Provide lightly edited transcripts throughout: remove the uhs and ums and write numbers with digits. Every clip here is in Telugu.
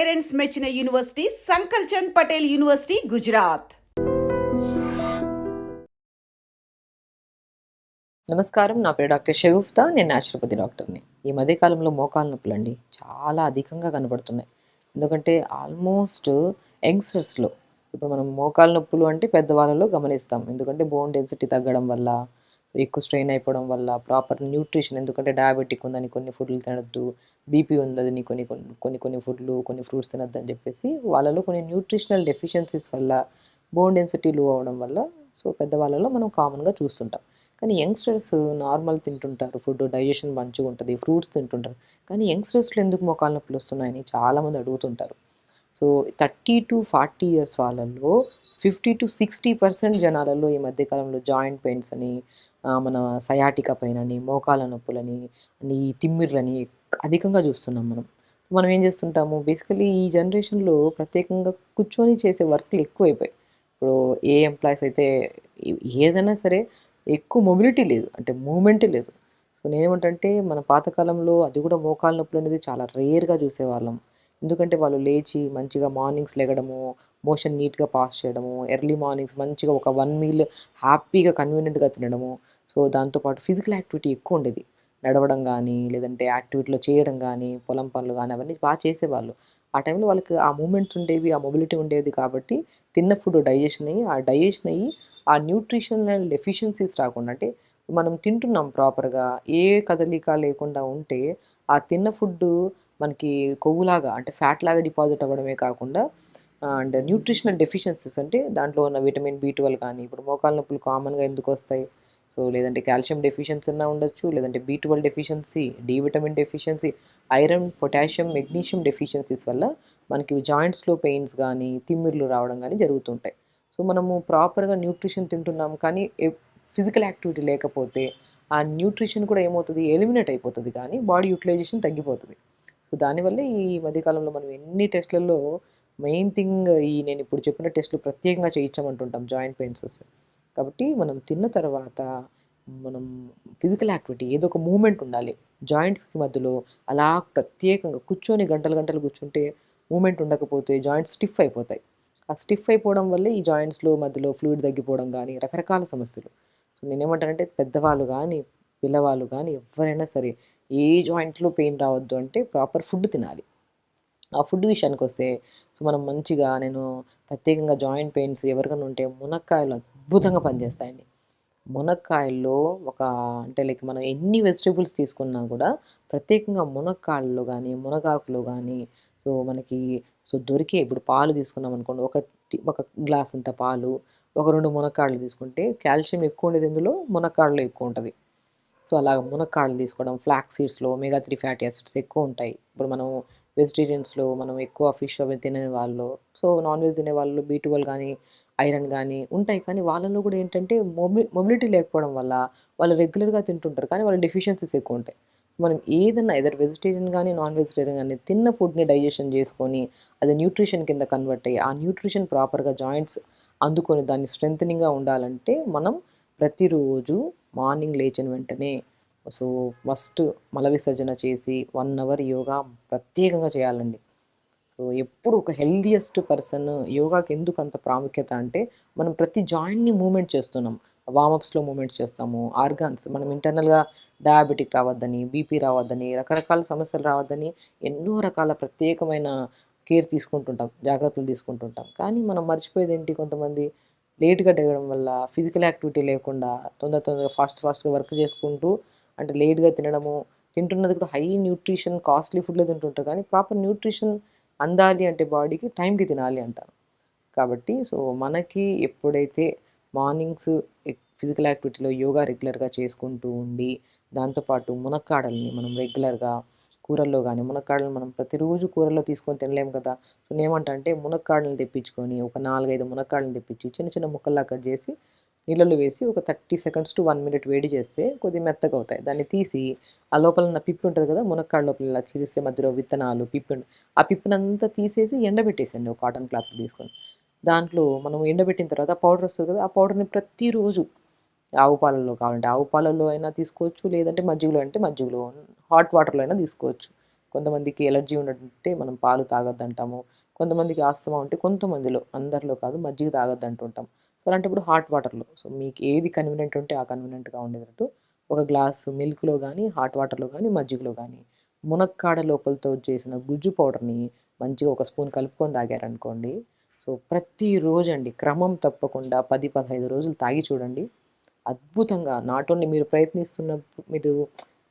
పేరెంట్స్ మెచ్చిన యూనివర్సిటీ సంకల్ చంద్ పటేల్ యూనివర్సిటీ గుజరాత్. నమస్కారం, నా పేరు డాక్టర్ షగుఫ్తా. నేను న్యాచురోపతి డాక్టర్ని. ఈ మధ్యకాలంలో మోకాలు నొప్పులు అండి చాలా అధికంగా కనబడుతున్నాయి. ఎందుకంటే ఆల్మోస్ట్ యంగ్స్టర్స్లో ఇప్పుడు మనం మోకాలు నొప్పులు అంటే పెద్దవాళ్ళలో గమనిస్తాం. ఎందుకంటే బోన్ డెన్సిటీ తగ్గడం వల్ల, ఎక్కువ స్ట్రెయిన్ అయిపోవడం వల్ల, ప్రాపర్ న్యూట్రిషన్, ఎందుకంటే డయాబెటిక్ ఉందని కొన్ని ఫుడ్లు తినొద్దు, బీపీ ఉందని కొన్ని కొన్ని కొన్ని కొన్ని ఫుడ్లు, కొన్ని ఫ్రూట్స్ తినొద్దు అని చెప్పేసి వాళ్ళలో కొన్ని న్యూట్రిషనల్ డెఫిషియన్సీస్ వల్ల, బోన్ డెన్సిటీ లో అవ్వడం వల్ల సో పెద్దవాళ్ళలో మనం కామన్గా చూస్తుంటాం. కానీ యంగ్స్టర్స్ నార్మల్ తింటుంటారు, ఫుడ్ డైజెషన్ మంచిగా ఉంటుంది, ఫ్రూట్స్ తింటుంటారు. కానీ యంగ్స్టర్స్లో ఎందుకు మోకాలు నొప్పులు వస్తున్నాయని చాలామంది అడుగుతుంటారు. సో 30 to 40 years వాళ్ళల్లో 50 to 60% జనాలలో ఈ మధ్యకాలంలో జాయింట్ పెయిన్స్ అని, మన సయాటికా పెయిన్ అని, మోకాల నొప్పులని, ఈ తిమ్మిర్లని అధికంగా చూస్తున్నాం మనం. సో మనం ఏం చేస్తుంటాము, బేసికలీ ఈ జనరేషన్లో ప్రత్యేకంగా కూర్చొని చేసే వర్క్లు ఎక్కువైపోయాయి. ఇప్పుడు ఏ ఎంప్లాయీస్ అయితే ఏదైనా సరే ఎక్కువ మొబిలిటీ లేదు, అంటే మూమెంటే లేదు. సో నేనేమంటే మన పాతకాలంలో అది కూడా మోకాలు నొప్పులు అనేది చాలా రేర్గా చూసేవాళ్ళం. ఎందుకంటే వాళ్ళు లేచి మంచిగా మార్నింగ్స్ లెగడము, మోషన్ నీట్గా పాస్ చేయడము, ఎర్లీ మార్నింగ్స్ మంచిగా ఒక 1 మీల్ హ్యాపీగా కన్వీనియంట్గా తినడము. సో దాంతోపాటు ఫిజికల్ యాక్టివిటీ ఎక్కువ ఉండేది. నడవడం కానీ, లేదంటే యాక్టివిటీలో చేయడం కానీ, పొలం పనులు కానీ అవన్నీ బాగా చేసేవాళ్ళు. ఆ టైంలో వాళ్ళకి ఆ మూమెంట్స్ ఉండేవి, ఆ మొబిలిటీ ఉండేది కాబట్టి తిన్న ఫుడ్ డైజెషన్ అయ్యి ఆ న్యూట్రిషనల్ డెఫిషియన్సీస్ రాకుండా, అంటే మనం తింటున్నాం ప్రాపర్గా, ఏ కదలిక లేకుండా ఉంటే ఆ తిన్న ఫుడ్డు మనకి కొవ్వులాగా, అంటే ఫ్యాట్ లాగా డిపాజిట్ అవ్వడమే కాకుండా అండ్ న్యూట్రిషనల్ డెఫిషియన్సీస్, అంటే దాంట్లో ఉన్న విటమిన్ B12 కానీ, ఇప్పుడు మోకాలు నొప్పులు కామన్గా ఎందుకు వస్తాయి, సో లేదంటే కాల్షియం డెఫిషియన్సీ అన్నా ఉండొచ్చు, లేదంటే B12 deficiency, D vitamin deficiency, iron, potassium, magnesium deficiencies వల్ల మనకి జాయింట్స్లో పెయిన్స్ కానీ, తిమ్మిర్లు రావడం కానీ జరుగుతుంటాయి. సో మనము ప్రాపర్గా న్యూట్రిషన్ తింటున్నాం కానీ ఫిజికల్ యాక్టివిటీ లేకపోతే ఆ న్యూట్రిషన్ కూడా ఏమవుతుంది, ఎలిమినేట్ అయిపోతుంది, కానీ బాడీ యూటిలైజేషన్ తగ్గిపోతుంది. సో దానివల్ల ఈ మధ్యకాలంలో మనం ఎన్ని టెస్ట్లలో మెయిన్ థింగ్ నేను ఇప్పుడు చెప్పిన టెస్టులు ప్రత్యేకంగా చేయించమంటుంటాం జాయింట్ పెయిన్స్ వస్తే. కాబట్టి మనం తిన్న తర్వాత మనం ఫిజికల్ యాక్టివిటీ, ఏదో ఒక మూమెంట్ ఉండాలి జాయింట్స్కి మధ్యలో. అలా ప్రత్యేకంగా కూర్చొని గంటలు గంటలు కూర్చుంటే మూమెంట్ ఉండకపోతే జాయింట్స్ స్టిఫ్ అయిపోతాయి. ఆ స్టిఫ్ అయిపోవడం వల్లే ఈ జాయింట్స్లో మధ్యలో ఫ్లూయిడ్ తగ్గిపోవడం కానీ రకరకాల సమస్యలు. సో నేనేమంటానంటే పెద్దవాళ్ళు కానీ, పిల్లవాళ్ళు కానీ, ఎవరైనా సరే ఏ జాయింట్లో పెయిన్ రావద్దు అంటే ప్రాపర్ ఫుడ్ తినాలి. ఆ ఫుడ్ విషయానికి వస్తే, సో మనం మంచిగా, నేను ప్రత్యేకంగా జాయింట్ పెయిన్స్ ఎవరికైనా ఉంటే మునక్కాయలు అద్భుతంగా పనిచేస్తాయండి. మునక్కాయల్లో ఒక, అంటే లైక్ మనం ఎన్ని వెజిటేబుల్స్ తీసుకున్నా కూడా ప్రత్యేకంగా మునక్కాయల్లో కానీ, మునగాకులో కానీ, సో మనకి దొరికే, ఇప్పుడు పాలు తీసుకున్నాం అనుకోండి, ఒక గ్లాస్ అంత పాలు, ఒక 2 మునక్కాడలు తీసుకుంటే కాల్షియం ఎక్కువ ఉండేది ఇందులో, మునక్కాడలో ఎక్కువ ఉంటుంది. సో అలా మునక్కాడలు తీసుకోవడం, ఫ్లాక్ సీడ్స్లో omega-3 ఫ్యాటీ యాసిడ్స్ ఎక్కువ ఉంటాయి. ఇప్పుడు మనం వెజిటేరియన్స్లో మనం ఎక్కువ ఫిష్ అవి తినని వాళ్ళు, సో నాన్ వెజ్ తినే వాళ్ళు B12 కానీ, ఐరన్ కానీ ఉంటాయి. కానీ వాళ్ళలో కూడా ఏంటంటే మొబిలిటీ లేకపోవడం వల్ల వాళ్ళు రెగ్యులర్గా తింటుంటారు, కానీ వాళ్ళ డెఫిషియన్సీస్ ఎక్కువ ఉంటాయి. సో మనం ఏదన్నా ఎదర్ వెజిటేరియన్ కానీ, నాన్ వెజిటేరియన్ కానీ తిన్న ఫుడ్ని డైజెషన్ చేసుకొని అది న్యూట్రిషన్ కింద కన్వర్ట్ అయ్యి, ఆ న్యూట్రిషన్ ప్రాపర్గా జాయింట్స్ అందుకొని దాన్ని స్ట్రెంథనింగ్గా ఉండాలంటే మనం ప్రతిరోజు మార్నింగ్ లేచిన వెంటనే సో ఫస్ట్ మల విసర్జన చేసి 1 అవర్ యోగా ప్రత్యేకంగా చేయాలండి. సో ఎప్పుడు ఒక హెల్దియెస్ట్ పర్సన్ యోగాకి ఎందుకు అంత ప్రాముఖ్యత అంటే, మనం ప్రతి జాయింట్ని మూమెంట్ చేస్తున్నాం. వామప్స్లో మూమెంట్స్ చేస్తాము, ఆర్గాన్స్ మనం ఇంటర్నల్గా డయాబెటిక్ రావద్దని, బీపీ రావద్దని, రకరకాల సమస్యలు రావద్దని ఎన్నో రకాల ప్రత్యేకమైన కేర్ తీసుకుంటుంటాం, జాగ్రత్తలు తీసుకుంటుంటాం. కానీ మనం మర్చిపోయేది ఏంటి, కొంతమంది లేట్గా దిగడం వల్ల, ఫిజికల్ యాక్టివిటీ లేకుండా, తొందరగా ఫాస్ట్గా వర్క్ చేసుకుంటూ, అంటే లేట్గా తినడము, తింటున్నది కూడా హై న్యూట్రిషన్ కాస్ట్లీ ఫుడ్లో తింటుంటారు. కానీ ప్రాపర్ న్యూట్రిషన్ అందాలి అంటే బాడీకి టైంకి తినాలి అంటారు. కాబట్టి సో మనకి ఎప్పుడైతే మార్నింగ్స్ ఫిజికల్ యాక్టివిటీలో యోగా రెగ్యులర్గా చేసుకుంటూ ఉండి, దాంతోపాటు మునక్కాడల్ని మనం రెగ్యులర్గా కూరల్లో కానీ, మునక్కాడలు మనం ప్రతిరోజు కూరల్లో తీసుకొని తినలేము కదా. సో నేనేమంటా అంటే మునక్కాడలను తెప్పించుకొని, ఒక 4-5 మునక్కాడలను తెప్పించి చిన్న చిన్న ముక్కల్లా కట్ చేసి నీళ్ళలో వేసి ఒక 30 seconds to 1 minute వేడి చేస్తే కొద్దిగా మెత్తగా అవుతాయి. దాన్ని తీసి ఆ లోపల ఉన్న పిప్పి ఉంటుంది కదా, మునక్కాడ లోపల ఇలా చీలిస్తే మధ్యలో విత్తనాలు పిప్పి ఆ పిప్పినంతా తీసేసి ఎండబెట్టేసండి ఒక కాటన్ క్లాత్ తీసుకొని. దాంట్లో మనం ఎండబెట్టిన తర్వాత పౌడర్ వస్తుంది కదా, ఆ పౌడర్ని ప్రతిరోజు ఆవు పాలల్లో కావాలంటే ఆవు పాలల్లో అయినా తీసుకోవచ్చు, లేదంటే మజ్జిగలో అంటే మజ్జిగలో, హాట్ వాటర్లో అయినా తీసుకోవచ్చు. కొంతమందికి ఎలర్జీ ఉన్నట్టుంటే మనం పాలు తాగొద్దంటాము. కొంతమందికి ఆస్తమా ఉంటే కొంతమందిలో, అందరిలో కాదు, మజ్జిగ తాగొద్దంటుంటాం. సో అలాంటప్పుడు హాట్ వాటర్‌లో, సో మీకు ఏది కన్వీనియంట్ ఉంటే ఆ కన్వీనియంట్‌గా ఉండేటట్టు ఒక గ్లాసు మిల్క్‌లో గానీ, హాట్ వాటర్‌లో గానీ, మజ్జిగలో గానీ మునక్కాడ లోపలతో చేసిన గుజ్జు పౌడర్‌ని మంచిగా ఒక స్పూన్ కలుపుకొని తాగారనుకోండి. సో ప్రతిరోజండి క్రమం తప్పకుండా 10, 15 రోజులు తాగి చూడండి. అద్భుతంగా నాట్ ఓన్లీ మీరు ప్రయత్నిస్తున్నప్పుడు మీరు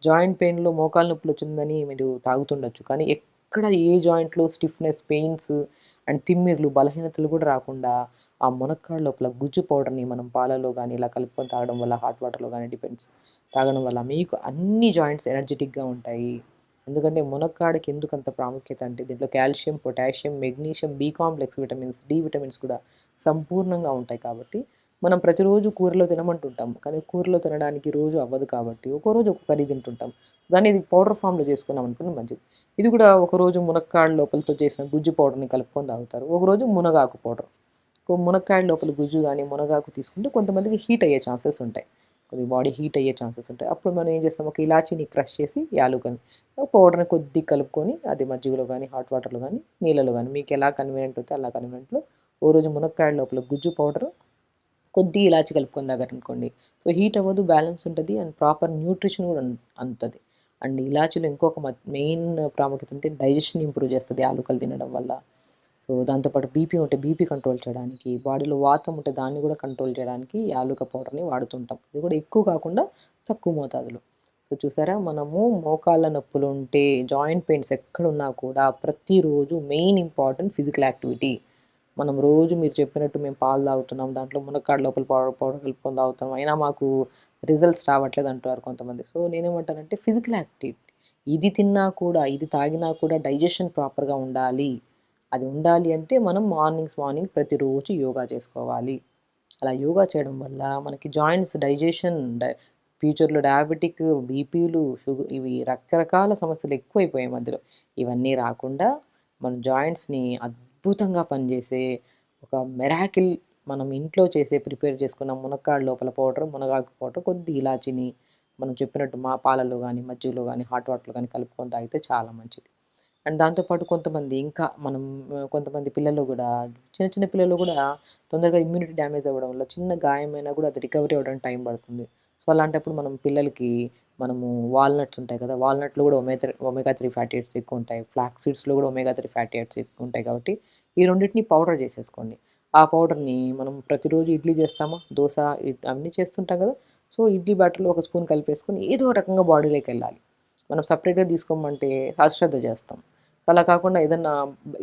జాయింట్ పెయిన్‌లో మోకాలు నొప్పులొచ్చిందని మీరు తాగుతుండొచ్చు. కానీ ఎక్కడ ఏ జాయింట్‌లో స్టిఫ్‌నెస్, పెయిన్స్ అండ్ తిమ్మిర్లు, బలహీనతలు కూడా రాకుండా ఆ మునక్కాడ లోపల గుజ్జు పౌడర్‌ని మనం పాలలో గానీ ఇలా కలుపుకొని తాగడం వల్ల, హాట్ వాటర్‌లో గానీ డిపెండ్స్, తాగడం వల్ల మీకు అన్ని జాయింట్స్ ఎనర్జిటిక్‌గా ఉంటాయి. ఎందుకంటే మునక్కాడకి ఎందుకంత ప్రాముఖ్యత అంటే దీంట్లో calcium, potassium, magnesium, B complex vitamins, D vitamins కూడా సంపూర్ణంగా ఉంటాయి కాబట్టి మనం ప్రతిరోజు కూరలో తినమంటుంటాం. కానీ కూరలో తినడానికి రోజు అవ్వదు కాబట్టి ఒక్కో రోజు ఒక్క కర్రీ తింటుంటాం. దాన్ని ఇది పౌడర్ ఫామ్‌లో చేసుకున్నాం అనుకోండి మంచిది. ఇది కూడా ఒకరోజు మునక్కాడ లోపలతో చేసిన గుజ్జు పౌడర్‌ని కలుపుకొని తాగుతారు. ఒకరోజు మునగాకు పౌడర్. మునక్కాడ లోపల గుజ్జు గానీ, మునగాకు తీసుకుంటే కొంతమందికి హీట్ అయ్యే ఛాన్సెస్ ఉంటాయి. కొద్దిగా బాడీ హీట్ అయ్యే ఛాన్సెస్ ఉంటాయి. అప్పుడు మనం ఏం చేస్తాం, ఒక ఇలాచీని క్రష్ చేసి యాలుకని పౌడర్‌ని కొద్దిగా కలుపుకొని అది మజ్జిగలో గానీ, హాట్ వాటర్‌లో గానీ, నీళ్ళలో గానీ మీకు ఎలా కన్వీనియంట్ అయితే అలా కన్వీనియంట్‌లో ఓ రోజు మునక్కాడ లోపల గుజ్జు పౌడరు, కొద్దిగా ఇలాచి కలుపుకొని తాగారనుకోండి. సో హీట్ అవ్వదు, బ్యాలెన్స్ ఉంటది అండ్ ప్రాపర్ న్యూట్రిషన్ కూడా అందుతది. అండ్ ఇలాచీలో ఇంకొక మెయిన్ ప్రాముఖ్యత అంటే డైజెషన్ ఇంప్రూవ్ చేస్తది యాలుకలు తినడం వల్ల. సో దాంతో పాటు బీపీ ఉంటే బీపీ కంట్రోల్ చేయడానికి, బాడీలో వాతం ఉంటే దాన్ని కూడా కంట్రోల్ చేయడానికి యాలుక పౌడర్‌ని వాడుతుంటాం. ఇది కూడా ఎక్కువ కాకుండా తక్కువ మోతాదులో. సో చూసారా, మనము మోకాళ్ళ నొప్పులుంటే, జాయింట్ పెయిన్స్ ఎక్కడున్నా కూడా ప్రతిరోజు మెయిన్ ఇంపార్టెంట్ ఫిజికల్ యాక్టివిటీ. మనం రోజు మీరు చెప్పినట్టు మేము పాలు తాగుతున్నాం, దాంట్లో మునక్కాడ లోపల పౌడర్ కలుపుకొని తాగుతాం, అయినా మాకు రిజల్ట్స్ రావట్లేదు అంటారు కొంతమంది. సో నేనేమంటానంటే ఫిజికల్ యాక్టివిటీ ఇది తిన్నా కూడా, ఇది తాగినా కూడా డైజెషన్ ప్రాపర్‌గా ఉండాలి. అది ఉండాలి అంటే మనం మార్నింగ్ ప్రతిరోజు యోగా చేసుకోవాలి. అలా యోగా చేయడం వల్ల మనకి జాయింట్స్ డైజెషన్, ఫ్యూచర్‌లో డయాబెటిక్, బీపీలు, ఇవి రకరకాల సమస్యలు ఎక్కువైపోయాయి మధ్యలో. ఇవన్నీ రాకుండా మన జాయింట్స్‌ని అద్భుతంగా పనిచేసే ఒక మిరాకిల్ మనం ఇంట్లో ప్రిపేర్ చేసుకున్న మునక్కాడ లోపల పౌడర్, మునగాకు పౌడర్, కొద్దిగా ఇలాచిని మనం చెప్పినట్టు మా పాలలో గానీ, మజ్జిగలో గానీ, హాట్ వాటర్‌లో గానీ కలుపుకొని తాగితే చాలా మంచిది. అండ్ దాంతో పాటు కొంతమంది ఇంకా మనం కొంతమంది పిల్లలు గూడా, చిన్న చిన్న పిల్లలు గూడా తొందరగా ఇమ్యూనిటీ డ్యామేజ్ అవ్వడం వల్ల చిన్న గాయమైనా గూడా అది రికవరీ అవ్వడానికి టైం పడుతుంది. సో అలాంటప్పుడు మనం పిల్లలకి మనము వాల్‌నట్స్ ఉంటాయి కదా! వాల్‌నట్‌లో గూడా ఒమేగా 3 ఫ్యాటీ యాసిడ్స్ ఎక్కువుంటాయి. ఫ్లాక్స్ సీడ్స్‌లో గూడా ఒమేగా 3 ఫ్యాటీ యాసిడ్స్ ఎక్కువుంటాయి కాబట్టి ఈ రెండిటిని పౌడర్ చేసేసుకోండి. ఆ పౌడర్‌ని మనం ప్రతిరోజు ఇడ్లీ చేస్తామా, దోస, అన్నీ చేస్తుంటాం కదా! సో ఇడ్లీ బ్యాటర్‌లో ఒక స్పూన్ కలిపేసుకొని ఏదో రకంగా బాడీలోకెళ్ళాలి. మనం సెపరేట్‌గా తీసుకోమంటే అశ్రద్ధ చేస్తాం. సో అలా కాకుండా ఏదన్నా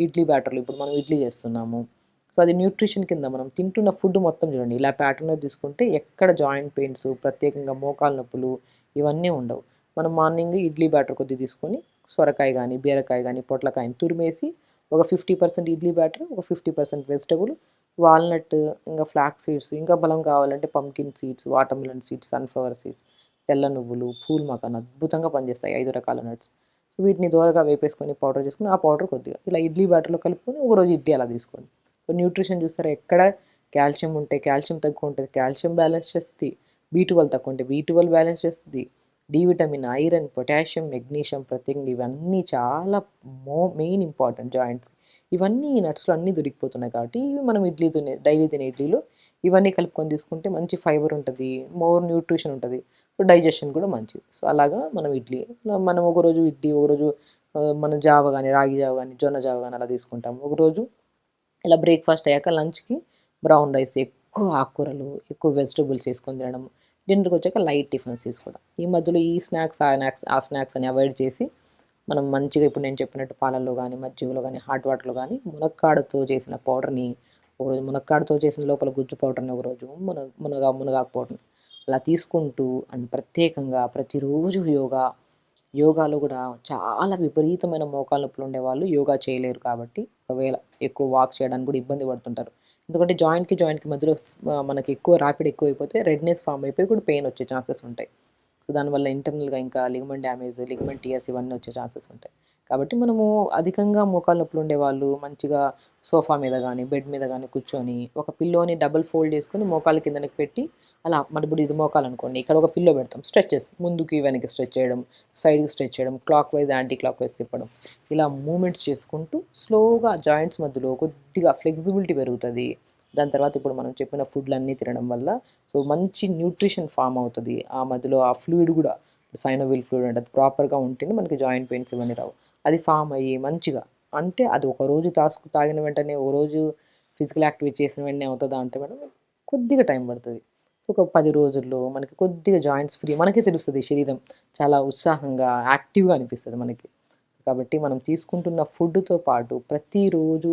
ఇడ్లీ బ్యాటర్‌లో ఇప్పుడు మనం ఇడ్లీ చేస్తున్నాము. సో అది న్యూట్రిషన్ కింద మనం తింటున్న ఫుడ్ మొత్తం చూడండి ఇలా ప్యాటర్న్‌లో తీసుకుంటే ఎక్కడ జాయింట్ పెయిన్స్, ప్రత్యేకంగా మోకాలు నొప్పులు ఇవన్నీ ఉండవు. మనం మార్నింగ్ ఇడ్లీ బ్యాటర్ కొద్దిగా తీసుకొని సొరకాయ గానీ, బీరకాయ గానీ, పొట్లకాయని తురిమేసి ఒక 50% ఇడ్లీ బ్యాటర్, ఒక 50% వెజిటబుల్, వాల్‌నట్, ఇంకా ఫ్లాక్స్ సీడ్స్, ఇంకా బలం కావాలంటే pumpkin seeds, watermelon seeds, sunflower seeds, తెల్ల నువ్వులు, పూల్ మకాన్ అద్భుతంగా పనిచేస్తాయి 5 రకాల నట్స్. సో వీటిని దోరగా వేపేసుకొని పౌడర్ చేసుకొని ఆ పౌడర్ కొద్దిగా ఇలా ఇడ్లీ బ్యాటర్‌లో కలుపుకొని ఒకరోజు ఇడ్లీ అలా తీసుకోండి. సో న్యూట్రిషన్ చూస్తారా, ఎక్కడ కాల్షియం ఉంటే కాల్షియం తక్కువ ఉంటది, కాల్షియం బ్యాలెన్స్ చేస్తది. బి12 తక్కువ ఉంటే బి12 బ్యాలెన్స్ చేస్తది. D vitamin, iron, potassium, magnesium ప్రత్యేకంగా ఇవన్నీ చాలా మెయిన్ ఇంపార్టెంట్ జాయింట్స్‌కి. ఇవన్నీ ఈ నట్స్‌లో అన్నీ దొరికిపోతున్నాయి కాబట్టి ఇవి మనం డైలీ తినే ఇడ్లీలో ఇవన్నీ కలుపుకొని తీసుకుంటే మంచి ఫైబర్ ఉంటది. మోర్ న్యూట్రిషన్ ఉంటది. సో డైజెషన్ కూడా మంచిది. సో అలాగా మనం ఇడ్లీ, మనం ఒకరోజు ఇడ్లీ, ఒకరోజు మనం జావ గానీ, రాగి జావ గానీ, జొన్న జావ గానీ అలా తీసుకుంటాం. ఒకరోజు ఇలా బ్రేక్‌ఫాస్ట్ అయ్యాక లంచ్‌కి బ్రౌన్ రైస్, ఎక్కువ ఆకుకూరలు, ఎక్కువ వెజిటబుల్స్ ఏసుకొని తినడం. డిన్నర్‌కొచ్చాక లైట్ టిఫిన్స్ తీసుకోవడం. ఈ మధ్యలో ఈ స్నాక్స్, ఆ స్నాక్స్ అని అవాయిడ్ చేసి మనం మంచిగా ఇప్పుడు నేను చెప్పినట్టు పాలల్లో గానీ, మజ్జిగలో గానీ, హాట్ వాటర్‌లో గానీ మునక్కాడతో చేసిన పౌడర్‌ని ఒకరోజు, మునక్కాడతో చేసిన లోపల గుజ్జు పౌడర్‌ని ఒకరోజు, మునగాకు పౌడర్‌ని అలా తీసుకుంటూ అండ్ ప్రత్యేకంగా ప్రతిరోజు యోగాలో కూడా చాలా విపరీతమైన మోకాలు నొప్పులు ఉండేవాళ్ళు యోగా చేయలేరు కాబట్టి, ఒకవేళ ఎక్కువ వాక్ చేయడానికి కూడా ఇబ్బంది పడుతుంటారు. ఎందుకంటే జాయింట్‌కి మధ్యలో మనకి ఎక్కువ ర్యాపిడ్ ఎక్కువైపోతే రెడ్‌నెస్ ఫార్మ్ అయిపోయి కూడా పెయిన్ వచ్చే ఛాన్సెస్ ఉంటాయి. సో దానివల్ల ఇంటర్నల్‌గా ఇంకా లిగమెంట్ డ్యామేజ్, లిగమెంట్ టియర్స్ ఇవన్నీ వచ్చే ఛాన్సెస్ ఉంటాయి. కాబట్టి మనము అధికంగా మోకాలు నొప్పులు ఉండేవాళ్ళు మంచిగా సోఫా మీద కానీ బెడ్ మీద కానీ కూర్చొని ఒక పిల్లోని డబుల్ ఫోల్డ్ చేసుకొని మోకాలు కిందకి పెట్టి అలా మన ఇప్పుడు ఇది మోకాలు అనుకోండి, ఇక్కడ ఒక పిల్లో పెడతాం, స్ట్రెచెస్ ముందుకి వెనక్కి స్ట్రెచ్ చేయడం, సైడ్కి స్ట్రెచ్ చేయడం, clock wise anti clock wise తిప్పడం, ఇలా మూమెంట్స్ చేసుకుంటూ స్లోగా జాయింట్స్ మధ్యలో కొద్దిగా ఫ్లెక్సిబిలిటీ పెరుగుతుంది. దాని తర్వాత ఇప్పుడు మనం చెప్పిన ఫుడ్లన్నీ తినడం వల్ల సో మంచి న్యూట్రిషన్ ఫామ్ అవుతుంది. ఆ మధ్యలో ఆ ఫ్లూయిడ్ కూడా సైనోవిల్ ఫ్లూయిడ్ అంటే అది ప్రాపర్గా ఉంటేనే మనకి జాయింట్ పెయిన్స్ ఇవన్నీ రావు. అది ఫామ్ అయ్యి మంచిగా అంటే అది ఒక రోజు తాగిన వెంటనే ఒక రోజు ఫిజికల్ యాక్టివిటీ చేసిన వెంటనే అవుతుందా అంటే మేడం కొద్దిగా టైం పడుతుంది. సో ఒక 10 రోజుల్లో మనకి కొద్దిగా జాయింట్స్ ఫ్రీ మనకే తెలుస్తుంది, శరీరం చాలా ఉత్సాహంగా యాక్టివ్గా అనిపిస్తుంది మనకి. కాబట్టి మనం తీసుకుంటున్న ఫుడ్తో పాటు ప్రతిరోజు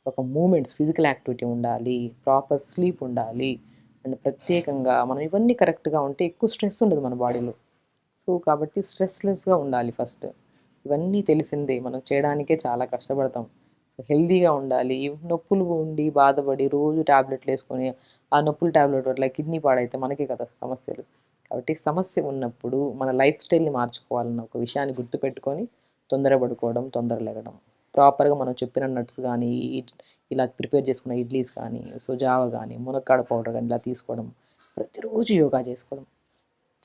ఒక మూమెంట్స్ ఫిజికల్ యాక్టివిటీ ఉండాలి, ప్రాపర్ స్లీప్ ఉండాలి, అండ్ ప్రత్యేకంగా మనం ఇవన్నీ కరెక్ట్గా ఉంటే ఎక్కువ స్ట్రెస్ ఉండదు మన బాడీలో. సో కాబట్టి స్ట్రెస్లెస్గా ఉండాలి ఫస్ట్. ఇవన్నీ తెలిసిందే, మనం చేయడానికే చాలా కష్టపడతాం. సో హెల్తీగా ఉండాలి. ఈ నొప్పులు ఉండి బాధపడి రోజు ట్యాబ్లెట్లు వేసుకొని ఆ నొప్పుల ట్యాబ్లెట్ వల్ల కిడ్నీ పాడైతే మనకే కదా సమస్యలు. కాబట్టి సమస్య ఉన్నప్పుడు మన లైఫ్ స్టైల్ని మార్చుకోవాలన్న ఒక విషయాన్ని గుర్తుపెట్టుకొని తొందరపడుకోవడం, తొందర లెగడం, ప్రాపర్గా మనం చెప్పిన నట్స్ కానీ ఇలా ప్రిపేర్ చేసుకున్న ఇడ్లీస్ కానీ సో జావ కానీ మునక్కాడ పౌడర్ కానీ ఇలా తీసుకోవడం, ప్రతిరోజు యోగా చేసుకోవడం.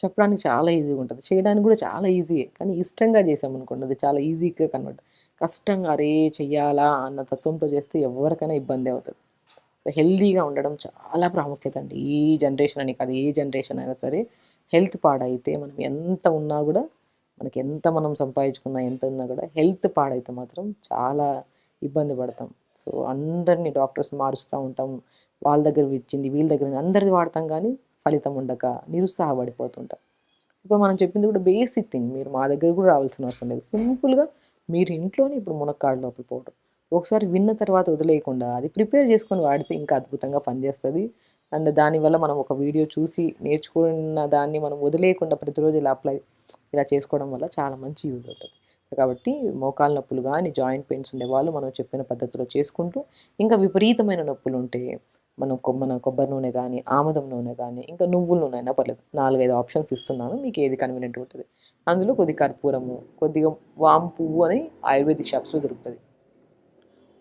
చెప్పడానికి చాలా ఈజీగా ఉంటుంది, చేయడానికి కూడా చాలా ఈజీయే, కానీ ఇష్టంగా చేసామనుకోండి అది చాలా ఈజీగా కన్వర్ట్. కష్టంగా అరే చెయ్యాలా అన్న తత్వంతో చేస్తే ఎవరికైనా ఇబ్బంది అవుతుంది. హెల్తీగా ఉండడం చాలా ప్రాముఖ్యత అండి. ఈ జనరేషన్ అని కాదు, ఏ జనరేషన్ అయినా సరే హెల్త్ పాడైతే మనం ఎంత ఉన్నా కూడా, మనకి ఎంత మనం సంపాదించుకున్నా ఎంత ఉన్నా కూడా హెల్త్ పాడైతే మాత్రం చాలా ఇబ్బంది పడతాం. సో అందరినీ డాక్టర్స్ మారుస్తూ ఉంటాం, వాళ్ళ దగ్గర ఇచ్చింది వీళ్ళ దగ్గర అందరిది వాడతాం, కానీ ఫలితం ఉండక నిరుత్సాహపడిపోతుంటాం. ఇప్పుడు మనం చెప్పింది కూడా బేసిక్ థింగ్, మీరు మా దగ్గర కూడా రావాల్సిన అవసరం లేదు. సింపుల్గా మీరు ఇంట్లోనే ఇప్పుడు మునక్కాడ లోపల పౌడర్ ఒకసారి విన్న తర్వాత వదిలేయకుండా అది ప్రిపేర్ చేసుకొని వాడితే ఇంకా అద్భుతంగా పనిచేస్తుంది. అండ్ దానివల్ల మనం ఒక వీడియో చూసి నేర్చుకున్న దాన్ని మనం వదిలేయకుండా ప్రతిరోజు ఇలా చేసుకోవడం వల్ల చాలా మంచి యూజ్ అవుతుంది. కాబట్టి మోకాల నొప్పులు కానీ జాయింట్ పెయిన్స్ ఉండేవాళ్ళు మనం చెప్పిన పద్ధతిలో చేసుకుంటూ, ఇంకా విపరీతమైన నొప్పులు ఉంటే మనం కొబ్బరి నూనె కానీ ఆముదం నూనె కానీ ఇంకా నువ్వుల నూనె అయినా పర్లేదు, 4-5 ఆప్షన్స్ ఇస్తున్నాను, మీకు ఏది కన్వీనియంట్ ఉంటుంది. అందులో కొద్దిగా కర్పూరము, కొద్దిగా వాము పువ్వు అని ఆయుర్వేదిక్ షాప్స్లో దొరుకుతుంది,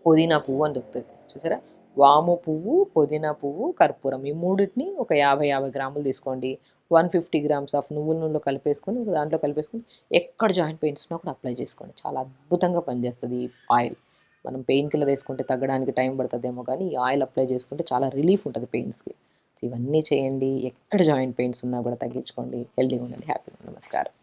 పుదీనా పువ్వు అని దొరుకుతుంది చూసారా, వాము పువ్వు, పుదీనా పువ్వు, కర్పూరం, ఈ మూడింటిని ఒక 50 గ్రాములు తీసుకోండి. 150 గ్రామ్స్ ఆఫ్ నువ్వుల నూనెలో కలిపేసుకొని దాంట్లో కలిపేసుకొని ఎక్కడ జాయింట్ పెయిన్స్ ఉన్నా కూడా అప్లై చేసుకోండి. చాలా అద్భుతంగా పనిచేస్తుంది ఈ ఆయిల్. మనం పెయిన్ కిల్లర్ వేసుకుంటే తగ్గడానికి టైం పడుతుందేమో, కానీ ఈ ఆయిల్ అప్లై చేసుకుంటే చాలా రిలీఫ్ ఉంటుంది పెయిన్స్కి. సో ఇవన్నీ చేయండి, ఎక్కడ జాయింట్ పెయిన్స్ ఉన్నా కూడా తగ్గించుకోండి, హెల్తీగా ఉండండి, హ్యాపీగా. నమస్కారం.